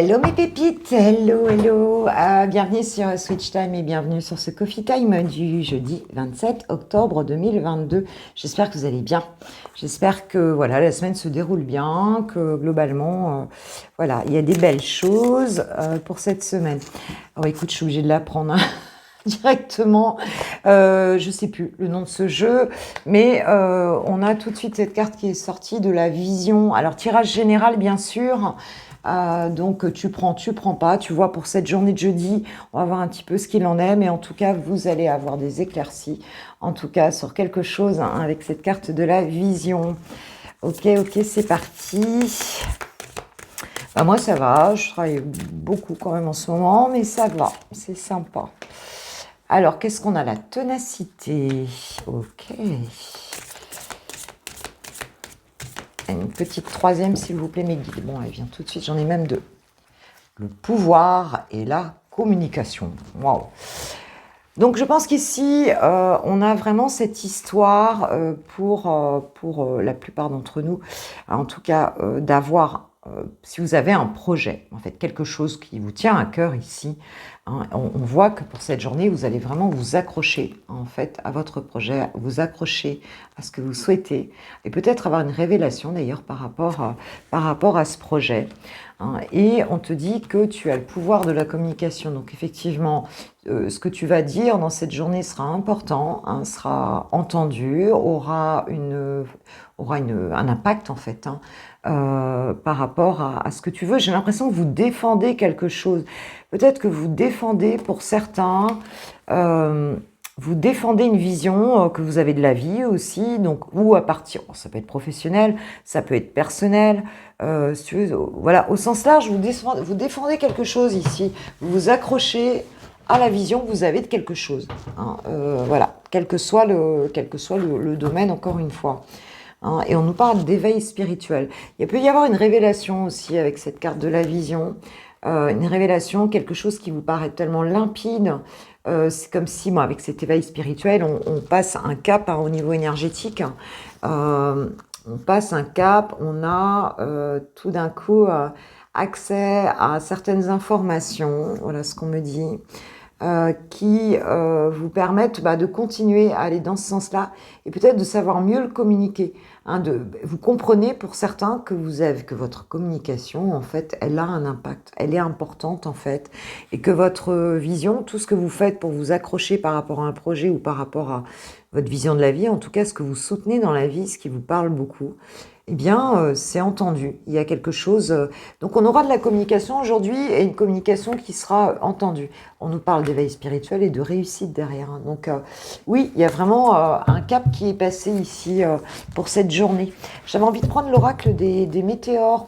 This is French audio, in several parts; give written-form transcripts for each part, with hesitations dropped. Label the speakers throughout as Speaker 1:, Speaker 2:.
Speaker 1: Hello mes pépites, hello, bienvenue sur Switch Time et bienvenue sur ce Coffee Time du jeudi 27 octobre 2022. J'espère que vous allez bien, j'espère que voilà, la semaine se déroule bien, que globalement, voilà, il y a des belles choses pour cette semaine. Alors écoute, je suis obligée de la prendre directement, je sais plus le nom de ce jeu, mais on a tout de suite cette carte qui est sortie de la vision. Alors tirage général bien sûr. Donc tu prends pas, tu vois pour cette journée de jeudi, on va voir un petit peu ce qu'il en est, mais en tout cas vous allez avoir des éclaircies, en tout cas sur quelque chose hein, avec cette carte de la vision. Ok, c'est parti. Bah, moi ça va, je travaille beaucoup quand même en ce moment, mais ça va, c'est sympa. Alors qu'est-ce qu'on a? La ténacité, ok. Une petite troisième, s'il vous plaît, mes guides. Bon, elle vient tout de suite, j'en ai même deux. Le pouvoir et la communication. Waouh! Donc, je pense qu'ici, on a vraiment cette histoire pour la plupart d'entre nous, en tout cas, d'avoir, si vous avez un projet, en fait, quelque chose qui vous tient à cœur ici, hein, on voit que pour cette journée, vous allez vraiment vous accrocher, en fait, à votre projet, vous accrocher à ce que vous souhaitez, et peut-être avoir une révélation, d'ailleurs, par rapport à ce projet. Hein, et on te dit que tu as le pouvoir de la communication. Donc, effectivement, ce que tu vas dire dans cette journée sera important, hein, sera entendu, aura un impact en fait hein, par rapport à ce que tu veux. J'ai l'impression que vous défendez quelque chose. Peut-être que vous défendez pour certains, vous défendez une vision que vous avez de la vie aussi, donc ou à partir, ça peut être professionnel, ça peut être personnel. Si tu veux, voilà, au sens large, vous défendez quelque chose ici, vous vous accrochez à la vision que vous avez de quelque chose. Hein, voilà, quel que soit le domaine, encore une fois. Hein, et on nous parle d'éveil spirituel. Il peut y avoir une révélation aussi avec cette carte de la vision. Une révélation, quelque chose qui vous paraît tellement limpide. C'est comme si, moi, avec cet éveil spirituel, on passe un cap hein, au niveau énergétique. On passe un cap, on a tout d'un coup accès à certaines informations. Voilà ce qu'on me dit. Qui vous permettent de continuer à aller dans ce sens-là et peut-être de savoir mieux le communiquer. Hein, vous comprenez pour certains que votre communication, en fait, elle a un impact, elle est importante en fait, et que votre vision, tout ce que vous faites pour vous accrocher par rapport à un projet ou par rapport à votre vision de la vie, en tout cas ce que vous soutenez dans la vie, ce qui vous parle beaucoup, eh bien, c'est entendu. Il y a quelque chose... donc, on aura de la communication aujourd'hui et une communication qui sera entendue. On nous parle d'éveil spirituel et de réussite derrière. Hein. Donc, oui, il y a vraiment un cap qui est passé ici pour cette journée. J'avais envie de prendre l'oracle des météores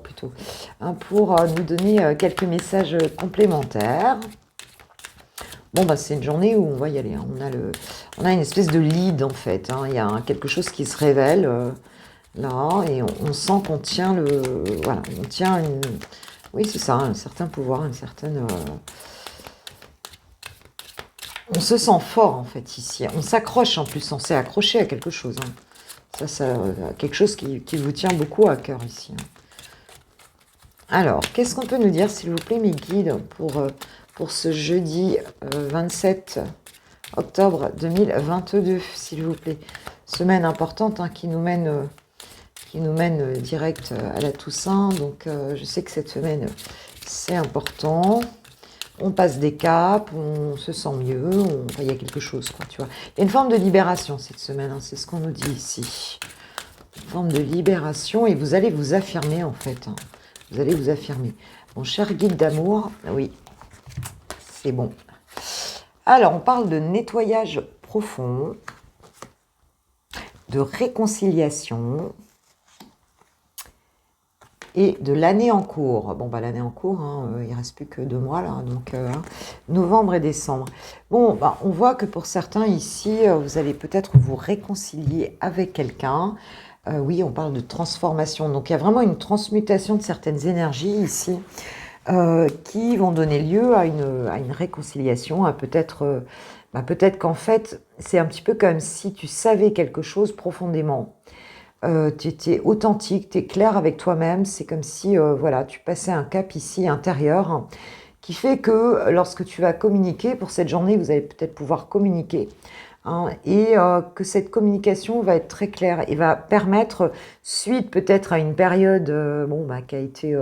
Speaker 1: plutôt, hein, pour nous donner quelques messages complémentaires. Bon, c'est une journée où on va y aller. Hein. On a une espèce de lead, en fait. Hein. Il y a quelque chose qui se révèle... là, et on sent qu'on tient voilà, on tient oui, c'est ça, un certain pouvoir, une certaine... on se sent fort, en fait, ici. On s'accroche, en plus, on s'est accroché à quelque chose. Hein. Ça, quelque chose qui vous tient beaucoup à cœur, ici. Hein. Alors, qu'est-ce qu'on peut nous dire, s'il vous plaît, mes guides, pour ce jeudi 27 octobre 2022, s'il vous plaît. Semaine importante, hein, qui nous mène direct à la Toussaint. Donc, je sais que cette semaine, c'est important. On passe des caps, on se sent mieux. Il y a quelque chose, quoi, tu vois. Il y a une forme de libération cette semaine, hein, c'est ce qu'on nous dit ici. Une forme de libération et vous allez vous affirmer, en fait. Hein. Vous allez vous affirmer. Mon cher guide d'amour, oui, c'est bon. Alors, on parle de nettoyage profond, de réconciliation, et de l'année en cours. Bon, l'année en cours, hein, il ne reste plus que 2 mois, là, donc novembre et décembre. Bon, on voit que pour certains ici, vous allez peut-être vous réconcilier avec quelqu'un. Oui, on parle de transformation. Donc, il y a vraiment une transmutation de certaines énergies ici qui vont donner lieu à une réconciliation, à peut-être qu'en fait, c'est un petit peu comme si tu savais quelque chose profondément. tu étais authentique, tu es clair avec toi-même. C'est comme si, voilà, tu passais un cap ici intérieur, hein, qui fait que lorsque tu vas communiquer, pour cette journée, vous allez peut-être pouvoir communiquer, hein, et que cette communication va être très claire et va permettre, suite peut-être à une période bon, bah, qui a été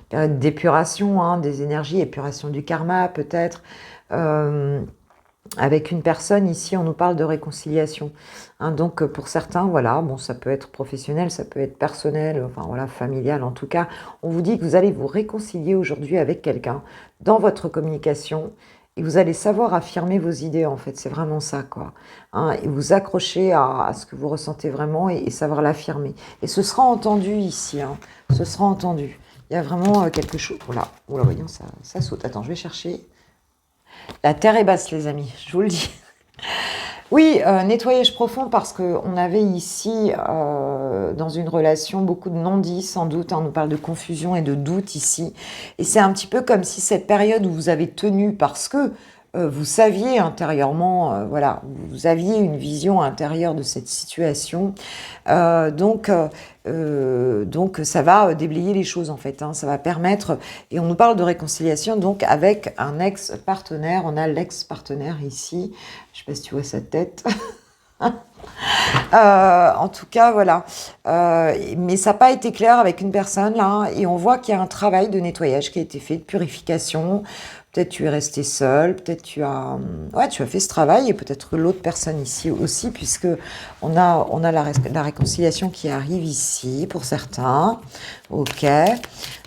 Speaker 1: période d'épuration, hein, des énergies, épuration du karma peut-être, avec une personne, ici on nous parle de réconciliation, hein, donc pour certains, voilà, bon, ça peut être professionnel, ça peut être personnel, enfin voilà, familial en tout cas, on vous dit que vous allez vous réconcilier aujourd'hui avec quelqu'un dans votre communication, et vous allez savoir affirmer vos idées, en fait, c'est vraiment ça, quoi, hein, et vous accrocher à ce que vous ressentez vraiment, et savoir l'affirmer, et ce sera entendu ici, hein, ce sera entendu, il y a vraiment quelque chose, voilà, oula, voyons, ça saute, attends, je vais chercher. La terre est basse, les amis, je vous le dis. Oui, nettoyage profond parce qu'on avait ici, dans une relation, beaucoup de non-dits, sans doute. Hein, on nous parle de confusion et de doute ici. Et c'est un petit peu comme si cette période où vous avez tenu parce que vous saviez intérieurement, voilà, vous aviez une vision intérieure de cette situation. Donc ça va déblayer les choses en fait, hein, ça va permettre, et on nous parle de réconciliation donc avec un ex-partenaire, on a l'ex-partenaire ici, je sais pas si tu vois sa tête. En tout cas, voilà. Mais ça n'a pas été clair avec une personne, là. Et on voit qu'il y a un travail de nettoyage qui a été fait, de purification. Peut-être tu es resté seul, peut-être tu as... Ouais, tu as fait ce travail, et peut-être l'autre personne ici aussi, puisque on a la réconciliation qui arrive ici, pour certains. Ok. Ouais,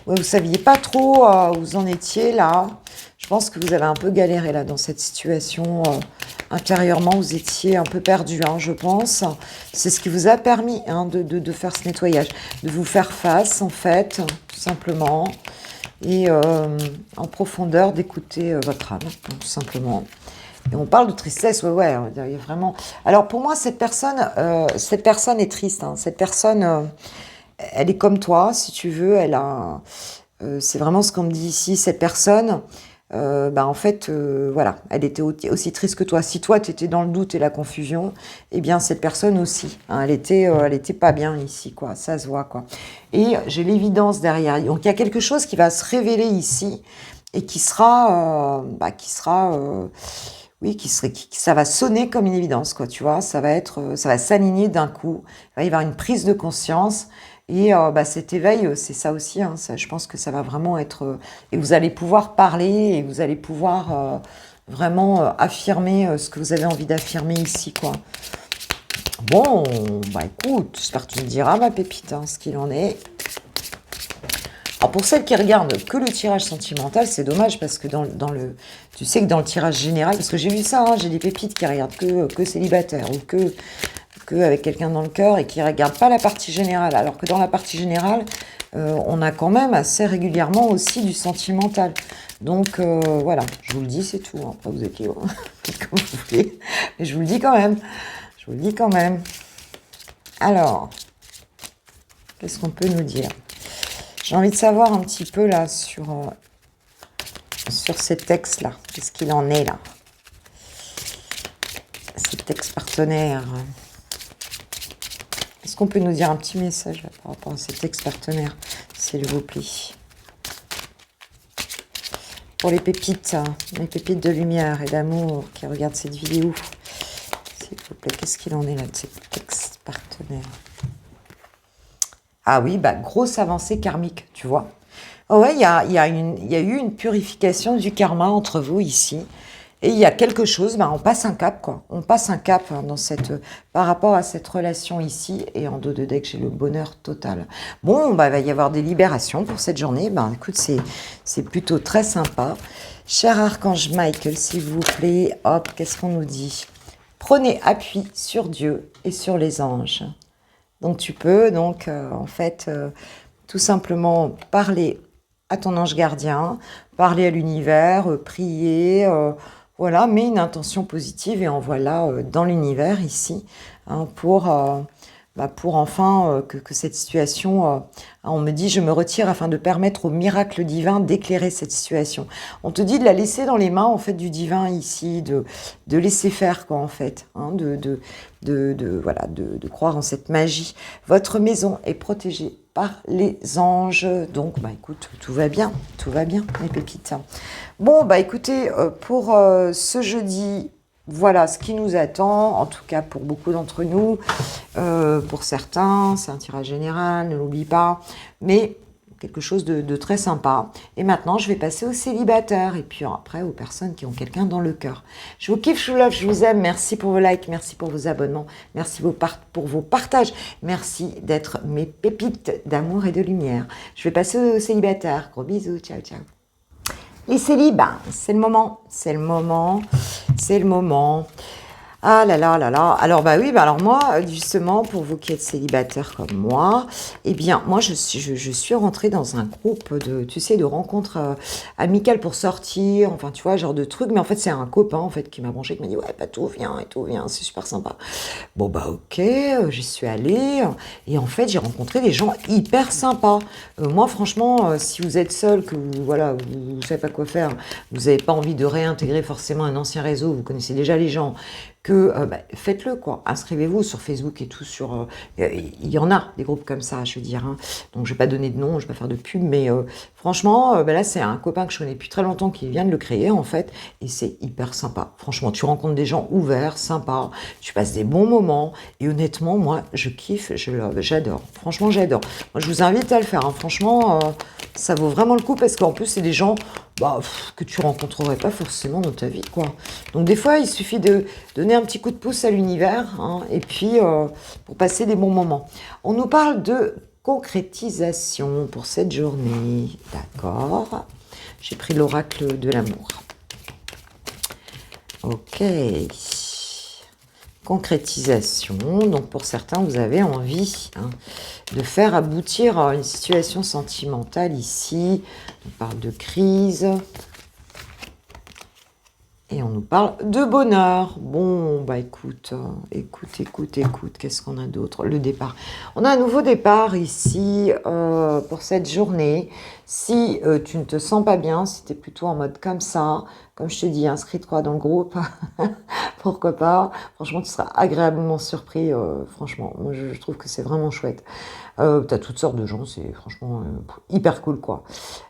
Speaker 1: vous ne saviez pas trop où vous en étiez, là. Je pense que vous avez un peu galéré, là, dans cette situation. Intérieurement, vous étiez un peu perdu, hein, je pense. C'est ce qui vous a permis, hein, de faire ce nettoyage, de vous faire face, en fait, tout simplement, et en profondeur d'écouter votre âme, hein, tout simplement. Et on parle de tristesse, ouais, il y a vraiment... Alors pour moi, cette personne est triste, hein. Cette personne, elle est comme toi, si tu veux, elle a... c'est vraiment ce qu'on me dit ici, cette personne... bah en fait, voilà, elle était aussi triste que toi. Si toi, tu étais dans le doute et la confusion, eh bien, cette personne aussi, hein, elle était pas bien ici, quoi. Ça se voit, quoi. Et j'ai l'évidence derrière. Donc, il y a quelque chose qui va se révéler ici et qui sera, oui, ça va sonner comme une évidence, quoi. Tu vois, ça va s'aligner d'un coup. Il va y avoir une prise de conscience. Et cet éveil, c'est ça aussi, hein, ça, je pense que ça va vraiment être... et vous allez pouvoir parler, et vous allez pouvoir vraiment affirmer ce que vous avez envie d'affirmer ici, quoi. Bon, bah écoute, j'espère que tu me diras, ma pépite, hein, ce qu'il en est. Alors pour celles qui regardent que le tirage sentimental, c'est dommage, parce que tu sais que dans le tirage général, parce que j'ai vu ça, hein, j'ai des pépites qui regardent que célibataires, ou que avec quelqu'un dans le cœur, et qui ne regarde pas la partie générale, alors que dans la partie générale, on a quand même assez régulièrement aussi du sentimental. Donc voilà, je vous le dis, c'est tout. Hein. Après, vous êtes libre, comme vous voulez, mais je vous le dis quand même. Je vous le dis quand même. Alors, qu'est-ce qu'on peut nous dire? J'ai envie de savoir un petit peu là sur ces textes-là. Qu'est-ce qu'il en est là? Cet ex-partenaire. Est-ce qu'on peut nous dire un petit message là, par rapport à cet ex-partenaire, s'il vous plaît? Pour les pépites de lumière et d'amour qui regardent cette vidéo, s'il vous plaît, qu'est-ce qu'il en est là de cet ex-partenaire? Ah oui, bah grosse avancée karmique, tu vois. Oh ouais, il y a eu une purification du karma entre vous ici. Et il y a quelque chose, bah on passe un cap, quoi. On passe un cap, hein, par rapport à cette relation ici. Et en dos de deck, j'ai le bonheur total. Bon, bah il va y avoir des libérations pour cette journée. Bah écoute, c'est plutôt très sympa. Cher Archange Michael, s'il vous plaît, hop, qu'est-ce qu'on nous dit? Prenez appui sur Dieu et sur les anges. Donc tu peux, en fait, tout simplement parler à ton ange gardien, parler à l'univers, prier, voilà, mets une intention positive et envoie-la dans l'univers ici, hein, pour pour enfin que cette situation, on me dit, je me retire afin de permettre au miracle divin d'éclairer cette situation. On te dit de la laisser dans les mains, en fait, du divin ici, de laisser faire, quoi, en fait, hein, voilà, de croire en cette magie. Votre maison est protégée par les anges. Donc, écoute, tout va bien, les pépites. Bon, écoutez, pour ce jeudi, voilà ce qui nous attend, en tout cas pour beaucoup d'entre nous. Pour certains, c'est un tirage général, ne l'oublie pas, mais quelque chose de très sympa. Et maintenant, je vais passer aux célibataires et puis après aux personnes qui ont quelqu'un dans le cœur. Je vous kiffe, je vous love, je vous aime. Merci pour vos likes, merci pour vos abonnements, merci pour vos partages. Merci d'être mes pépites d'amour et de lumière. Je vais passer aux célibataires. Gros bisous, ciao, ciao. Les célibes, c'est le moment, c'est le moment, c'est le moment. Ah là là là là. Alors oui, alors moi, justement, pour vous qui êtes célibataires comme moi, eh bien, moi, je suis rentrée dans un groupe de rencontres amicales pour sortir, enfin, tu vois, genre de trucs. Mais en fait, c'est un copain, en fait, qui m'a branché, qui m'a dit, ouais, tout vient, c'est super sympa. Bon, ok, j'y suis allée. Et en fait, j'ai rencontré des gens hyper sympas. Moi, franchement, si vous êtes seul, que vous savez pas quoi faire, vous n'avez pas envie de réintégrer forcément un ancien réseau, vous connaissez déjà les gens, faites-le, quoi. Inscrivez-vous sur Facebook et tout, il y en a des groupes comme ça, je veux dire, hein. Donc, je vais pas donner de nom, je vais pas faire de pub, mais franchement, là, c'est un copain que je connais depuis très longtemps qui vient de le créer, en fait, et c'est hyper sympa. Franchement, tu rencontres des gens ouverts, sympas, tu passes des bons moments, et honnêtement, moi, je kiffe, j'adore. Franchement, j'adore. Moi, je vous invite à le faire, hein. Franchement, ça vaut vraiment le coup, parce qu'en plus, c'est des gens que tu rencontrerais pas forcément dans ta vie, quoi. Donc des fois, il suffit de donner un petit coup de pouce à l'univers, hein, et puis pour passer des bons moments. On nous parle de concrétisation pour cette journée, d'accord. J'ai pris l'oracle de l'amour. Ok. Concrétisation, donc pour certains, vous avez envie de faire aboutir une situation sentimentale ici. On parle de crise. Et on nous parle de bonheur. Bon, écoute, qu'est-ce qu'on a d'autre? Le départ. On a un nouveau départ ici pour cette journée. Si tu ne te sens pas bien, si tu es plutôt en mode comme ça, comme je te dis, inscris-toi dans le groupe, pourquoi pas. Franchement, tu seras agréablement surpris. Franchement, moi, je trouve que c'est vraiment chouette. T'as toutes sortes de gens, c'est franchement hyper cool, quoi.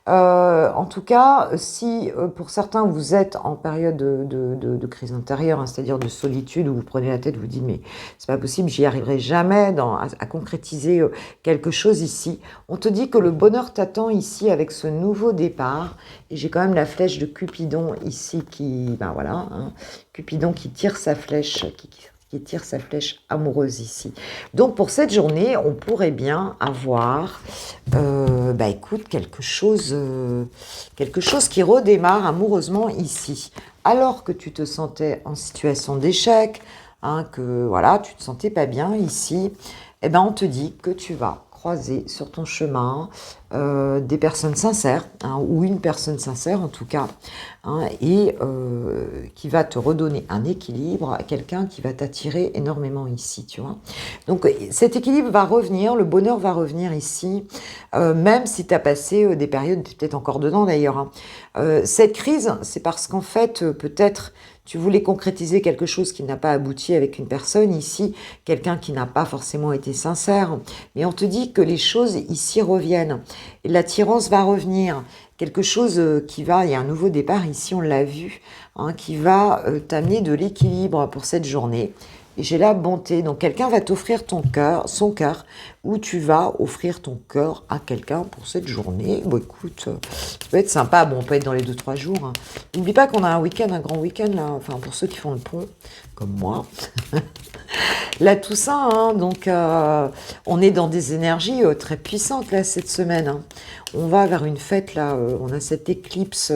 Speaker 1: En tout cas, si pour certains vous êtes en période de crise intérieure, hein, c'est-à-dire de solitude, où vous prenez la tête, vous dites mais c'est pas possible, j'y arriverai jamais à concrétiser quelque chose ici. On te dit que le bonheur t'attend ici avec ce nouveau départ. Et j'ai quand même la flèche de Cupidon ici qui, Cupidon qui tire sa flèche, qui tire sa flèche amoureuse ici. Donc pour cette journée, on pourrait bien avoir, écoute, quelque chose qui redémarre amoureusement ici. Alors que tu te sentais en situation d'échec, que voilà, tu te sentais pas bien ici, on te dit que tu vas croiser sur ton chemin des personnes sincères, ou une personne sincère en tout cas, et qui va te redonner un équilibre, quelqu'un qui va t'attirer énormément ici, tu vois. Donc cet équilibre va revenir, le bonheur va revenir ici, même si tu as passé des périodes, peut-être encore dedans d'ailleurs. Cette crise, c'est parce qu'en fait, peut-être tu voulais concrétiser quelque chose qui n'a pas abouti avec une personne ici, quelqu'un qui n'a pas forcément été sincère, mais on te dit que les choses ici reviennent. Et l'attirance va revenir, quelque chose il y a un nouveau départ ici, on l'a vu, qui va t'amener de l'équilibre pour cette journée. Et j'ai la bonté, donc quelqu'un va t'offrir son cœur, ou tu vas offrir ton cœur à quelqu'un pour cette journée. Bon, écoute, ça peut être sympa, on peut être dans les 2-3 jours. N'oublie pas qu'on a un week-end, un grand week-end, là, enfin pour ceux qui font le pont, comme moi. La Toussaint, donc on est dans des énergies très puissantes là cette semaine. On va vers une fête là, on a cette éclipse,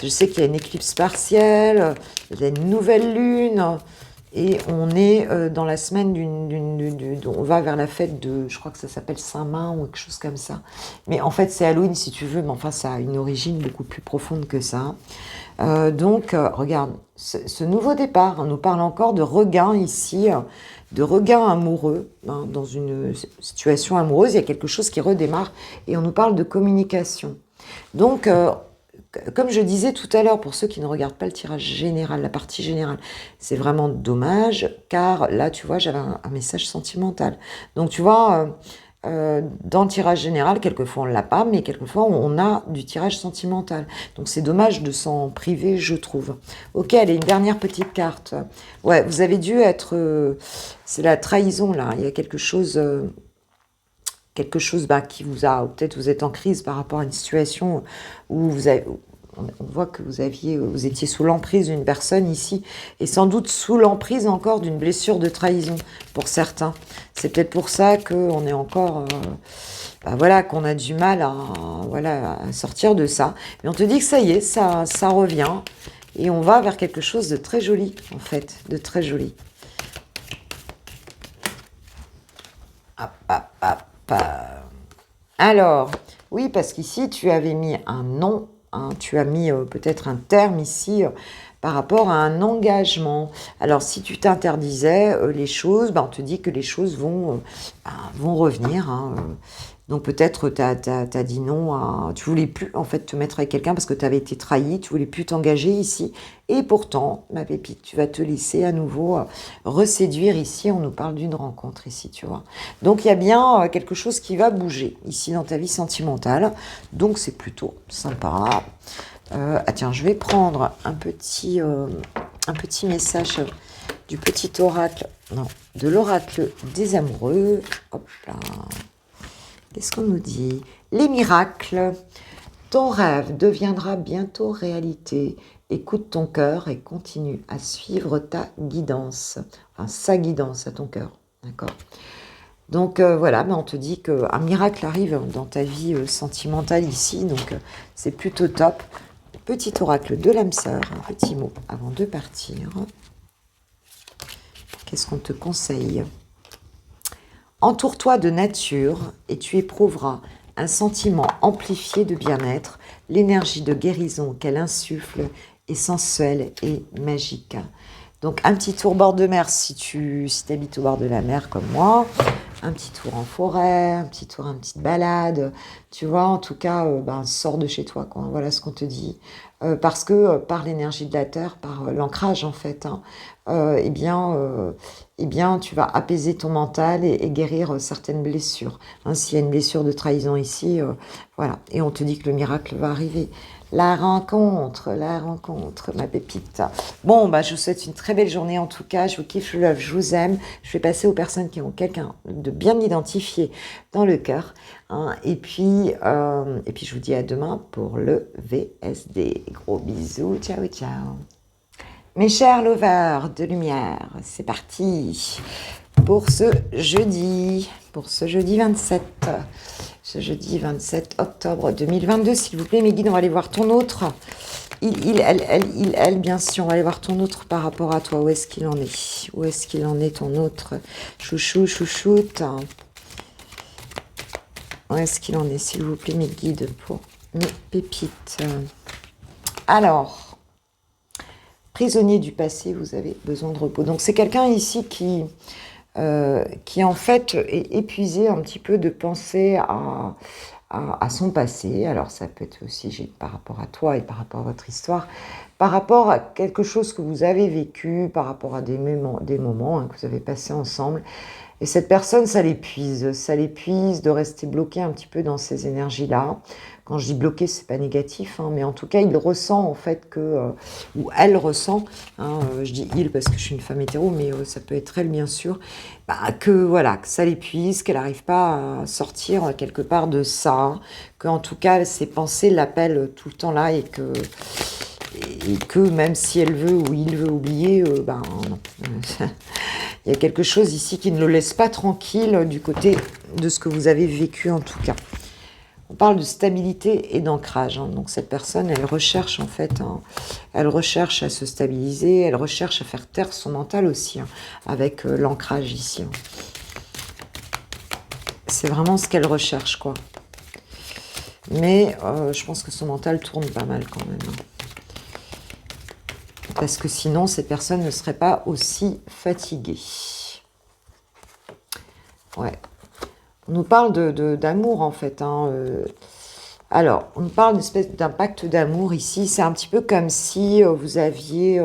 Speaker 1: je sais qu'il y a une éclipse partielle, il y a une nouvelle lune, et on est dans la semaine on va vers la fête de, je crois que ça s'appelle Saint-Main ou quelque chose comme ça. Mais en fait c'est Halloween si tu veux, mais enfin ça a une origine beaucoup plus profonde que ça. Donc regarde, ce nouveau départ nous parle encore de regain ici, de regain amoureux, hein, dans une situation amoureuse, il y a quelque chose qui redémarre et on nous parle de communication. Donc, comme je disais tout à l'heure, pour ceux qui ne regardent pas le tirage général, la partie générale, c'est vraiment dommage, car là, tu vois, j'avais un message sentimental. Donc, tu vois, dans le tirage général, quelquefois on ne l'a pas, mais quelquefois on a du tirage sentimental. Donc, c'est dommage de s'en priver, je trouve. Ok, allez, une dernière petite carte. Ouais, vous avez dû être... c'est la trahison, là. Il y a quelque chose... bah, qui vous a, peut-être vous êtes en crise par rapport à une situation où vous avez, on voit que vous étiez sous l'emprise d'une personne ici, et sans doute sous l'emprise encore d'une blessure de trahison pour certains. C'est peut-être pour ça qu'on est encore, bah voilà, qu'on a du mal à sortir de ça. Mais on te dit que ça y est, ça revient, et on va vers quelque chose de très joli, en fait, de très joli. Hop, hop, hop. Alors, oui, parce qu'ici, tu avais mis un nom, hein, tu as mis peut-être un terme ici par rapport à un engagement. Alors, si tu t'interdisais les choses, on te dit que les choses vont revenir. Hein, donc, peut-être tu as dit non, tu voulais plus en fait te mettre avec quelqu'un parce que tu avais été trahi, tu voulais plus t'engager ici. Et pourtant, ma pépite, tu vas te laisser à nouveau reséduire ici. On nous parle d'une rencontre ici, tu vois. Donc, il y a bien quelque chose qui va bouger ici dans ta vie sentimentale. Donc, c'est plutôt sympa. Tiens, je vais prendre un petit message du petit oracle, non, de l'oracle des amoureux. Hop là. Qu'est-ce qu'on nous dit? Les miracles. Ton rêve deviendra bientôt réalité. Écoute ton cœur et continue à suivre ta guidance. Enfin, sa guidance à ton cœur. D'accord? Donc voilà, on te dit qu'un miracle arrive dans ta vie sentimentale ici. Donc c'est plutôt top. Petit oracle de l'âme sœur. Un petit mot avant de partir. Qu'est-ce qu'on te conseille? Entoure-toi de nature et tu éprouveras un sentiment amplifié de bien-être. L'énergie de guérison qu'elle insuffle est sensuelle et magique. Donc un petit tour bord de mer si tu habites au bord de la mer comme moi. Un petit tour en forêt, une petite balade. Tu vois, en tout cas, sors de chez toi, quoi. Voilà ce qu'on te dit. Parce que par l'énergie de la terre, par l'ancrage en fait, hein, eh bien, tu vas apaiser ton mental et guérir certaines blessures. Hein, s'il y a une blessure de trahison ici, voilà. Et on te dit que le miracle va arriver. La rencontre, ma pépite. Bon, je vous souhaite une très belle journée en tout cas. Je vous kiffe, je vous love, je vous aime. Je vais passer aux personnes qui ont quelqu'un de bien identifié dans le cœur. Hein. Et puis, je vous dis à demain pour le VSD. Gros bisous, ciao, ciao. Mes chers lovers de lumière, c'est parti pour ce jeudi 27. Ce jeudi 27 octobre 2022, s'il vous plaît, mes guides, on va aller voir ton autre. Elle, bien sûr, on va aller voir ton autre par rapport à toi. Où est-ce qu'il en est? Où est-ce qu'il en est, ton autre chouchoute? Où est-ce qu'il en est, s'il vous plaît, mes guides, pour mes pépites? Alors, prisonnier du passé, vous avez besoin de repos. Donc, c'est quelqu'un ici qui en fait est épuisé un petit peu de penser à son passé. Alors ça peut être aussi par rapport à toi et par rapport à votre histoire, par rapport à quelque chose que vous avez vécu, par rapport à des moments hein, que vous avez passés ensemble. Et cette personne, ça l'épuise de rester bloqué un petit peu dans ces énergies-là. Quand je dis bloqué, c'est pas négatif, hein, mais en tout cas, il ressent en fait ou elle ressent, hein, je dis il parce que je suis une femme hétéro, mais ça peut être elle bien sûr, que ça l'épuise, qu'elle n'arrive pas à sortir quelque part de ça, qu'en tout cas, ses pensées l'appellent tout le temps là et que même si elle veut ou il veut oublier, non. Il y a quelque chose ici qui ne le laisse pas tranquille du côté de ce que vous avez vécu en tout cas. On parle de stabilité et d'ancrage. Hein. Donc cette personne, elle recherche en fait, elle recherche à se stabiliser, elle recherche à faire taire son mental aussi, hein, avec l'ancrage ici. Hein. C'est vraiment ce qu'elle recherche, quoi. Mais je pense que son mental tourne pas mal quand même. Hein. Parce que sinon, cette personne ne serait pas aussi fatiguée. Ouais. On nous parle d'amour, en fait. Hein. Alors, on nous parle d'une espèce d'impact d'amour ici. C'est un petit peu comme si vous aviez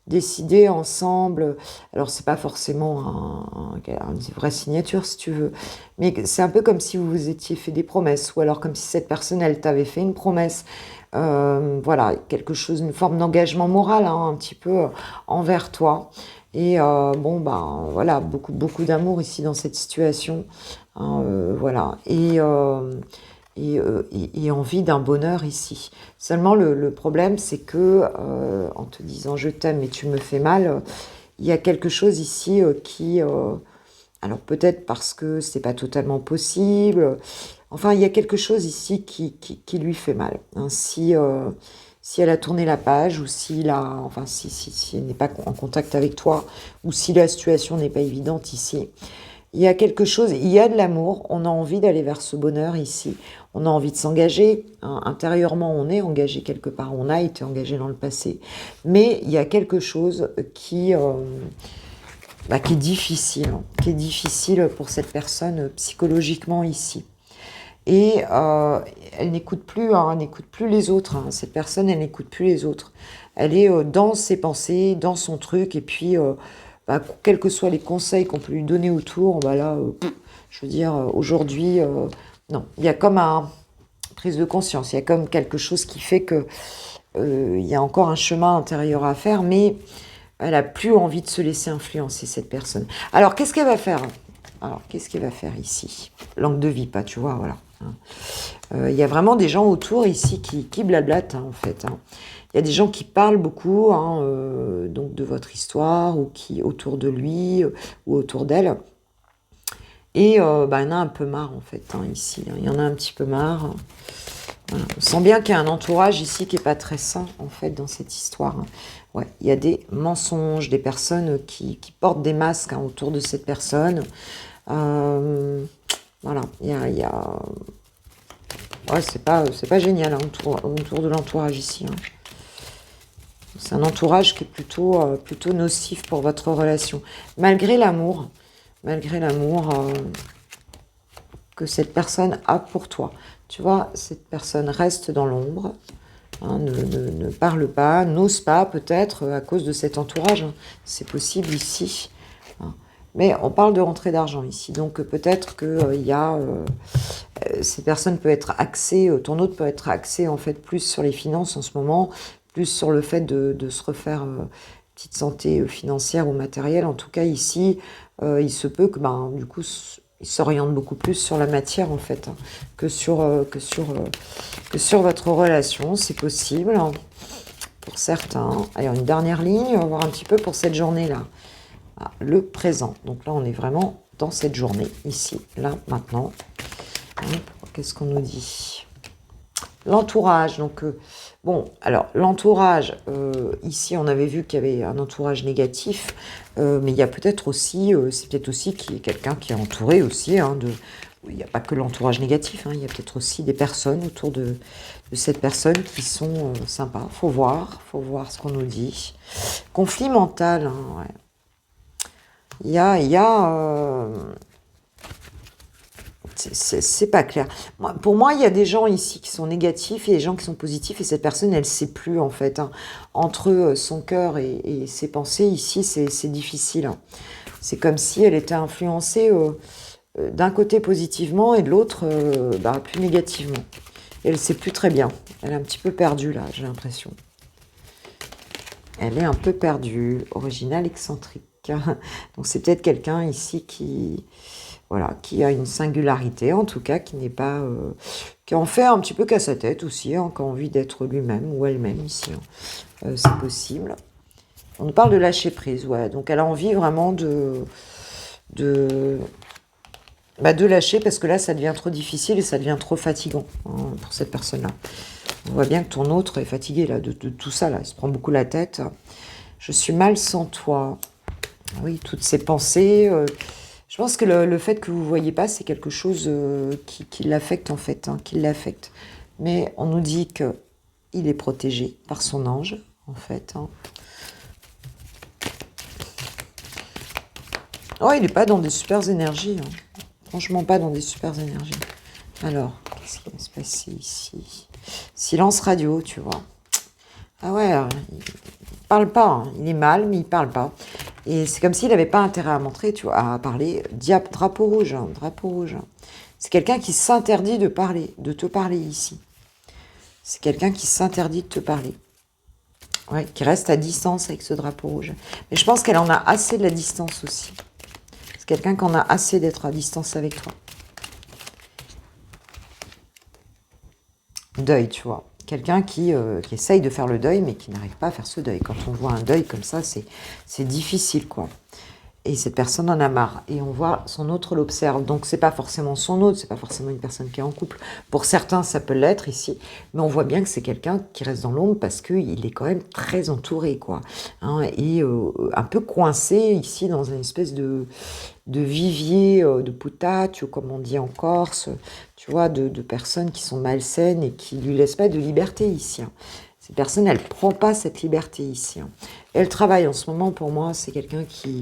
Speaker 1: décidé ensemble. Alors, c'est pas forcément une vraie signature, si tu veux. Mais c'est un peu comme si vous vous étiez fait des promesses. Ou alors comme si cette personne, elle t'avait fait une promesse. Voilà, quelque chose, une forme d'engagement moral, hein, un petit peu envers toi. Et bon, ben voilà, beaucoup d'amour ici dans cette situation. Hein, voilà. Et envie d'un bonheur ici. Seulement, le problème, c'est que, en te disant je t'aime et tu me fais mal, il y a quelque chose ici qui... alors peut-être parce que c'est pas totalement possible. Enfin, il y a quelque chose ici qui lui fait mal. Hein. Si elle a tourné la page, ou si elle n'est pas en contact avec toi, ou si la situation n'est pas évidente ici, il y a quelque chose, il y a de l'amour, on a envie d'aller vers ce bonheur ici, on a envie de s'engager, hein, intérieurement on est engagé quelque part, on a été engagé dans le passé, mais il y a quelque chose qui est difficile pour cette personne psychologiquement ici. Et elle n'écoute plus, hein, elle n'écoute plus les autres. Hein. Cette personne, elle n'écoute plus les autres. Elle est dans ses pensées, dans son truc, et puis, quels que soient les conseils qu'on peut lui donner autour, là, je veux dire, aujourd'hui, non, il y a comme une prise de conscience, il y a comme quelque chose qui fait que il y a encore un chemin intérieur à faire, mais elle a plus envie de se laisser influencer, cette personne. Alors, qu'est-ce qu'elle va faire? Alors, qu'est-ce qu'elle va faire ici? Langue de vie, pas, tu vois, voilà. Il y a vraiment des gens autour ici qui blablatent, hein, en fait. Hein. Il y a des gens qui parlent beaucoup, hein, donc de votre histoire, ou qui autour de lui, ou autour d'elle. Et il y en a un peu marre, en fait, hein, ici. Hein. Il y en a un petit peu marre. Voilà. On sent bien qu'il y a un entourage ici qui n'est pas très sain, en fait, dans cette histoire. Hein. Ouais, il y a des mensonges, des personnes qui portent des masques, hein, autour de cette personne. Voilà, il y a... Ouais, c'est pas génial, hein, autour de l'entourage ici. Hein. C'est un entourage qui est plutôt nocif pour votre relation. Malgré l'amour que cette personne a pour toi. Tu vois, cette personne reste dans l'ombre, hein, ne parle pas, n'ose pas peut-être à cause de cet entourage. Hein. C'est possible ici. Hein. Mais on parle de rentrée d'argent ici, donc peut-être que ces personnes peuvent être axées, ton autre peut être axé en fait plus sur les finances en ce moment, plus sur le fait de se refaire petite santé financière ou matérielle. En tout cas ici, il se peut que du coup il s'oriente beaucoup plus sur la matière en fait, hein, que sur votre relation. C'est possible, hein, pour certains. Allez, une dernière ligne, on va voir un petit peu pour cette journée-là. Ah, le présent. Donc là, on est vraiment dans cette journée, ici, là, maintenant. Qu'est-ce qu'on nous dit? L'entourage. Donc, alors, l'entourage, ici, on avait vu qu'il y avait un entourage négatif, mais il y a peut-être aussi, c'est peut-être aussi qu'il y a quelqu'un qui est entouré aussi, hein, il n'y a pas que l'entourage négatif, hein, il y a peut-être aussi des personnes autour de cette personne qui sont sympas. Faut voir ce qu'on nous dit. Conflit mental, hein, ouais. C'est pas clair. Pour moi, il y a des gens ici qui sont négatifs et des gens qui sont positifs, et cette personne, elle ne sait plus, en fait. Hein. Entre son cœur et ses pensées, ici, c'est difficile. Hein. C'est comme si elle était influencée d'un côté positivement et de l'autre plus négativement. Et elle ne sait plus très bien. Elle est un petit peu perdue, là, j'ai l'impression. Elle est un peu perdue, originale, excentrique. Donc c'est peut-être quelqu'un ici qui a une singularité, en tout cas, qui n'est pas... qui en fait un petit peu qu'à sa tête aussi, hein, qui a envie d'être lui-même ou elle-même ici. Hein. C'est possible. On nous parle de lâcher prise, ouais. Donc elle a envie vraiment de lâcher, parce que là, ça devient trop difficile et ça devient trop fatigant, hein, pour cette personne-là. On voit bien que ton autre est fatigué là, de tout ça, là. Il se prend beaucoup la tête. Je suis mal sans toi. Oui, toutes ces pensées. Je pense que le fait que vous ne voyez pas, c'est quelque chose qui l'affecte, en fait, hein, qui l'affecte. Mais on nous dit qu'il est protégé par son ange, en fait. Hein. Oh, il n'est pas dans des super énergies. Hein. Franchement, pas dans des super énergies. Alors, qu'est-ce qui va se passer ici? Silence radio, tu vois. Ah ouais, il parle pas. Hein. Il est mal, mais il parle pas. Et c'est comme s'il n'avait pas intérêt à montrer, tu vois, à parler. Drapeau rouge, hein, drapeau rouge. C'est quelqu'un qui s'interdit de parler, de te parler ici. C'est quelqu'un qui s'interdit de te parler. Ouais, qui reste à distance avec ce drapeau rouge. Mais je pense qu'elle en a assez de la distance aussi. C'est quelqu'un qui en a assez d'être à distance avec toi. Deuil, tu vois. Quelqu'un qui essaye de faire le deuil, mais qui n'arrive pas à faire ce deuil. Quand on voit un deuil comme ça, c'est difficile, quoi. Et cette personne en a marre. Et on voit son autre l'observe. Donc, c'est pas forcément son autre, c'est pas forcément une personne qui est en couple. Pour certains, ça peut l'être ici. Mais on voit bien que c'est quelqu'un qui reste dans l'ombre parce qu'il est quand même très entouré, quoi. Hein, et un peu coincé ici dans une espèce de vivier, de putatio, comme on dit en Corse, tu vois, de personnes qui sont malsaines et qui lui laissent pas de liberté ici. Hein. Cette personne, elle prend pas cette liberté ici. Hein. Elle travaille en ce moment, pour moi, c'est quelqu'un qui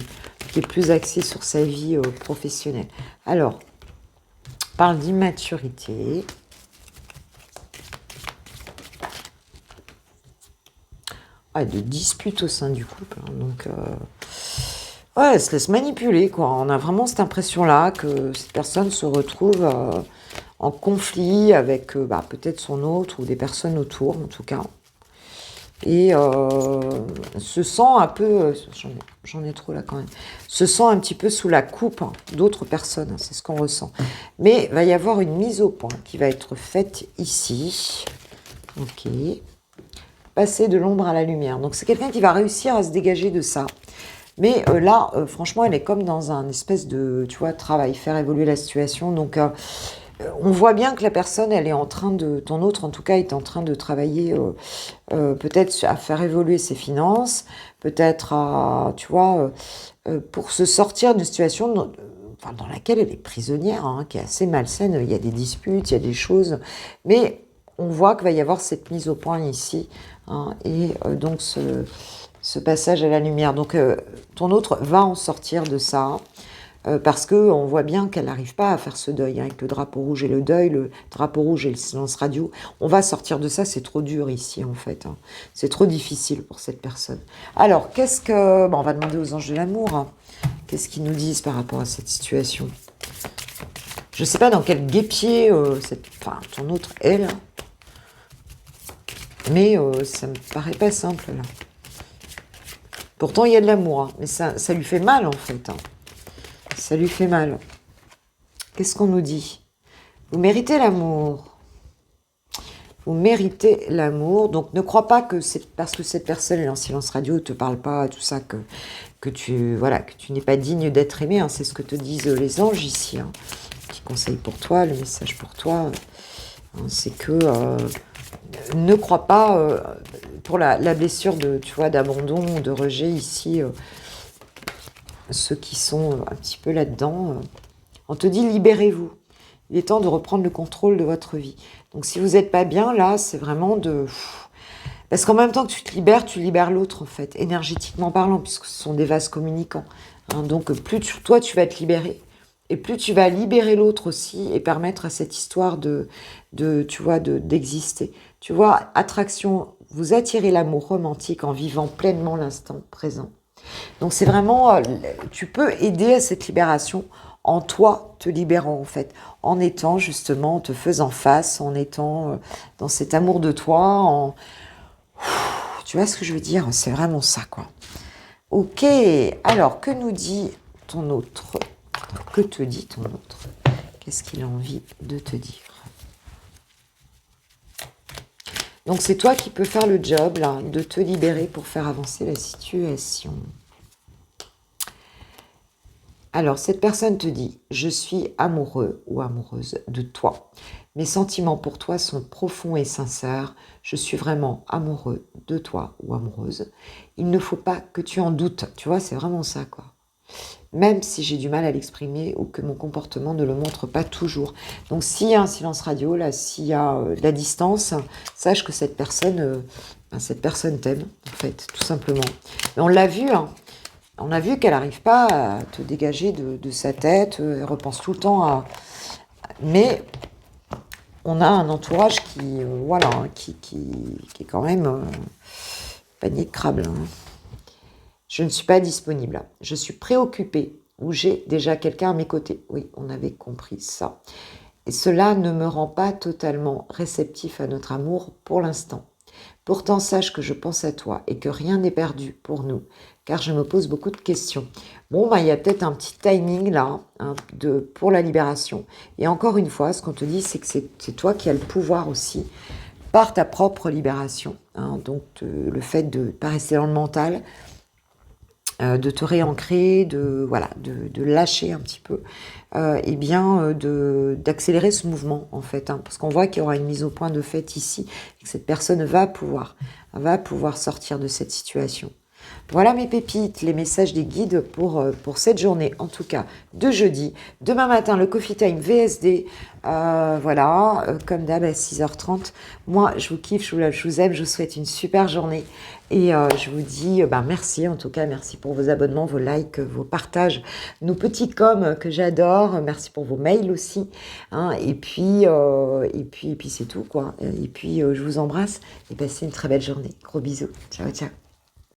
Speaker 1: est plus axé sur sa vie professionnelle. Alors, on parle d'immaturité. Ah, de dispute au sein du couple. Hein, donc, ouais, elle se laisse manipuler, quoi. On a vraiment cette impression-là que cette personne se retrouve en conflit avec peut-être son autre ou des personnes autour, en tout cas. Et se sent un peu, j'en ai trop là quand même, se sent un petit peu sous la coupe hein, d'autres personnes, hein, c'est ce qu'on ressent. Mais il va y avoir une mise au point qui va être faite ici. Ok. Passer de l'ombre à la lumière. Donc c'est quelqu'un qui va réussir à se dégager de ça. Mais là, franchement, elle est comme dans un espèce de, tu vois, travail, faire évoluer la situation. Donc on voit bien que la personne, elle est en train de, ton autre en tout cas, est en train de travailler peut-être à faire évoluer ses finances, peut-être à, tu vois, pour se sortir d'une situation dans laquelle elle est prisonnière, hein, qui est assez malsaine. Il y a des disputes, il y a des choses, mais on voit qu'il va y avoir cette mise au point ici, hein, et donc ce passage à la lumière. Donc ton autre va en sortir de ça. Parce qu'on voit bien qu'elle n'arrive pas à faire ce deuil, hein, avec le drapeau rouge et le deuil, le drapeau rouge et le silence radio. On va sortir de ça, c'est trop dur ici en fait. Hein. C'est trop difficile pour cette personne. Alors, qu'est-ce que... Bon, on va demander aux anges de l'amour. Hein. Qu'est-ce qu'ils nous disent par rapport à cette situation? Je ne sais pas dans quel guêpier ton autre est là. Mais ça me paraît pas simple là. Pourtant, il y a de l'amour, hein, mais ça lui fait mal en fait. Hein. Ça lui fait mal. Qu'est-ce qu'on nous dit? Vous méritez l'amour. Vous méritez l'amour. Donc ne crois pas que c'est parce que cette personne est en silence radio, ne te parle pas, tout ça, que tu n'es pas digne d'être aimé. Hein. C'est ce que te disent les anges ici. Hein. Petit conseil pour toi, le message pour toi, hein, c'est que ne crois pas pour la blessure de, tu vois, d'abandon, de rejet ici. Ceux qui sont un petit peu là-dedans, on te dit libérez-vous. Il est temps de reprendre le contrôle de votre vie. Donc si vous n'êtes pas bien, là, c'est vraiment de... Parce qu'en même temps que tu libères l'autre, en fait, énergétiquement parlant, puisque ce sont des vases communicants. Hein, donc plus toi, tu vas être libéré, et plus tu vas libérer l'autre aussi, et permettre à cette histoire d'exister. Tu vois, attraction, vous attirez l'amour romantique en vivant pleinement l'instant présent. Donc c'est vraiment, tu peux aider à cette libération en toi te libérant en fait, en étant justement, en te faisant face, en étant dans cet amour de toi, tu vois ce que je veux dire? C'est vraiment ça quoi. Ok, alors que nous dit ton autre? Que te dit ton autre? Qu'est-ce qu'il a envie de te dire? Donc c'est toi qui peux faire le job là, de te libérer pour faire avancer la situation. Alors, cette personne te dit « Je suis amoureux ou amoureuse de toi. Mes sentiments pour toi sont profonds et sincères. Je suis vraiment amoureux de toi ou amoureuse. Il ne faut pas que tu en doutes. » Tu vois, c'est vraiment ça, quoi. Même si j'ai du mal à l'exprimer ou que mon comportement ne le montre pas toujours. Donc, s'il y a un silence radio, là, s'il y a de la distance, sache que cette personne t'aime, en fait, tout simplement. Mais on l'a vu, hein. On a vu qu'elle n'arrive pas à te dégager de sa tête, elle repense tout le temps à... Mais on a un entourage qui, voilà, qui est quand même panier de crabe. Là, hein. Je ne suis pas disponible. Je suis préoccupée ou j'ai déjà quelqu'un à mes côtés. Oui, on avait compris ça. Et cela ne me rend pas totalement réceptif à notre amour pour l'instant. Pourtant, sache que je pense à toi et que rien n'est perdu pour nous, car je me pose beaucoup de questions. Bon, il y a peut-être un petit timing là hein, pour la libération. Et encore une fois, ce qu'on te dit, c'est que c'est toi qui as le pouvoir aussi par ta propre libération. Hein, donc, le fait de ne pas rester dans le mental, de te réancrer, de lâcher un petit peu, et bien d'accélérer ce mouvement en fait, hein, parce qu'on voit qu'il y aura une mise au point de fait ici, et que cette personne va pouvoir sortir de cette situation. Voilà mes pépites, les messages des guides pour cette journée, en tout cas de jeudi. Demain matin, le Coffee Time VSD, comme d'hab à 6h30. Moi, je vous kiffe, je vous aime, je vous souhaite une super journée. Et je vous dis merci, en tout cas, merci pour vos abonnements, vos likes, vos partages, nos petits coms que j'adore. Merci pour vos mails aussi. Hein, et puis c'est tout, quoi. Et puis, je vous embrasse et passez une très belle journée. Gros bisous. Ciao, ciao.